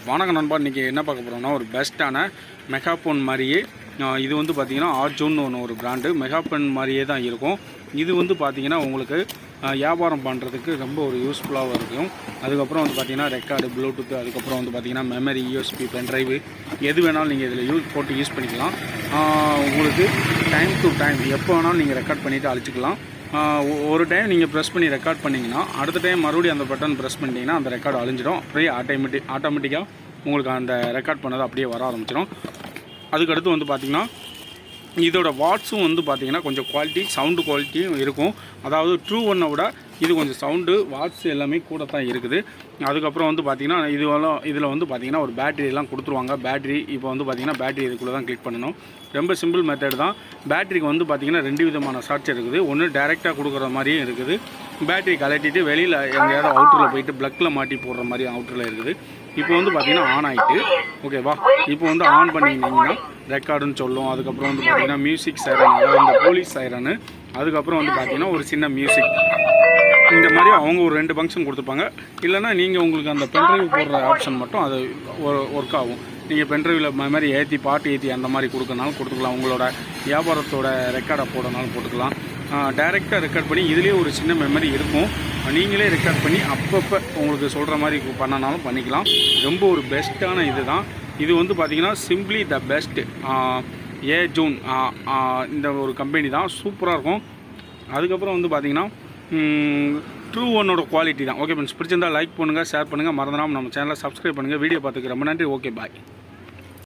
வணக்கம் நண்பா. இன்றைக்கி என்ன பார்க்க போகிறோம்னா ஒரு பெஸ்ட்டான மெகாஃபோன் மாதிரியே இது வந்து பார்த்திங்கன்னா ஆர்ஜோன்னு ஒரு பிராண்டு மெகாஃபோன் மாதிரியே தான் இருக்கும். இது வந்து பார்த்திங்கன்னா உங்களுக்கு வியாபாரம் பண்ணுறதுக்கு ரொம்ப ஒரு யூஸ்ஃபுல்லாகவும் இருக்கும். அதுக்கப்புறம் வந்து பார்த்திங்கன்னா ரெக்கார்டு ப்ளூடூத், அதுக்கப்புறம் வந்து பார்த்திங்கன்னா மெமரி, யூஎஸ்பி, பென்ட்ரைவு எது வேணாலும் நீங்கள் இதில் போட்டு யூஸ் பண்ணிக்கலாம். உங்களுக்கு டைம் டு டைம் எப்போ வேணாலும் நீங்கள் ரெக்கார்ட் பண்ணிவிட்டு அழிச்சிக்கலாம். ஒரு டைம் நீங்கள் ப்ரெஸ் பண்ணி ரெக்கார்ட் பண்ணிங்கன்னா அடுத்த டைம் மறுபடியும் அந்த பட்டன் ப்ரெஸ் பண்ணிட்டீங்கன்னா அந்த ரெக்கார்டு அழிஞ்சிடும். அப்படியே ஆட்டோமேட்டிக்காக உங்களுக்கு அந்த ரெக்கார்ட் பண்ணது அப்படியே வர ஆரம்பிச்சிடும். அதுக்கடுத்து வந்து பார்த்திங்கன்னா இதோட வாட்ஸும் வந்து பார்த்திங்கன்னா கொஞ்சம் குவாலிட்டி, சவுண்டு குவாலிட்டியும் இருக்கும். அதாவது ட்ரூ ஒன்னை விட இது கொஞ்சம் சவுண்டு, வாட்ஸ் எல்லாமே கூட தான் இருக்குது. அதுக்கப்புறம் வந்து பார்த்திங்கன்னா இதில் வந்து பார்த்திங்கன்னா ஒரு பேட்டரியெல்லாம் கொடுத்துருவாங்க. பேட்டரி இப்போ வந்து பார்த்திங்கன்னா பேட்டரி இதுக்குள்ளே தான் கிளிக் பண்ணணும். ரொம்ப சிம்பிள் மெத்தட் தான். பேட்டரிக்கு வந்து பார்த்திங்கன்னா 2 விதமான ஷார்ட்ஸ் இருக்குது. ஒன்று டைரெக்டாக கொடுக்குற மாதிரியும் இருக்குது. பேட்டரி கலட்டிட்டு வெளியில் எங்கேயாவது அவுட்டரில் போயிட்டு ப்ளக்கில் மாட்டி போடுற மாதிரி அவுட்டரில் இருக்குது. இப்போ வந்து பார்த்திங்கன்னா ஆன் ஆகிட்டு ஓகேவா. இப்போ வந்து ஆன் பண்ணிங்கன்னா ரெக்கார்டுன்னு சொல்லும். அதுக்கப்புறம் வந்து பார்த்திங்கன்னா மியூசிக் சைரன், அதாவது இந்த போலீஸ் சைரனு, அதுக்கப்புறம் வந்து பார்த்திங்கன்னா ஒரு சின்ன மியூசிக், இந்த மாதிரி அவங்க ஒரு 2 ஃபங்க்ஷன் கொடுத்துருப்பாங்க. இல்லைனா நீங்கள் உங்களுக்கு அந்த பென்ட்ரைவ் போடுற ஆப்ஷன் மட்டும் அது ஒர்க் ஆகும். நீங்கள் பென்ட்ரைவில் மெமரி ஏற்றி பாட்டு ஏற்றி அந்த மாதிரி கொடுக்கறனாலும் கொடுத்துக்கலாம். உங்களோட வியாபாரத்தோட ரெக்கார்டை போடனாலும் போட்டுக்கலாம். டைரெக்டாக ரெக்கார்ட் பண்ணி இதுலேயே ஒரு சின்ன மெமரி இருக்கும். நீங்களே ரெக்கார்ட் பண்ணி அப்பப்போ உங்களுக்கு சொல்கிற மாதிரி பண்ணனாலும் பண்ணிக்கலாம். ரொம்ப ஒரு பெஸ்ட்டான இது தான். இது வந்து பார்த்திங்கன்னா சிம்பிளி த பெஸ்ட் ஜூன் இந்த ஒரு கம்பெனி தான். சூப்பராக இருக்கும். அதுக்கப்புறம் வந்து பார்த்திங்கன்னா ட்ரூ ஒன்னோட குவாலிட்டி தான். ஓகே ஃப்ரெண்ட்ஸ், பிடிச்சிருந்தால் லைக் பண்ணுங்கள், ஷேர் பண்ணுங்கள், மறந்துடாமல் நம்ம சேனலை சப்ஸ்கிரைப் பண்ணுங்கள். வீடியோ பார்த்துக்கு ரொம்ப நன்றி. Okay bye.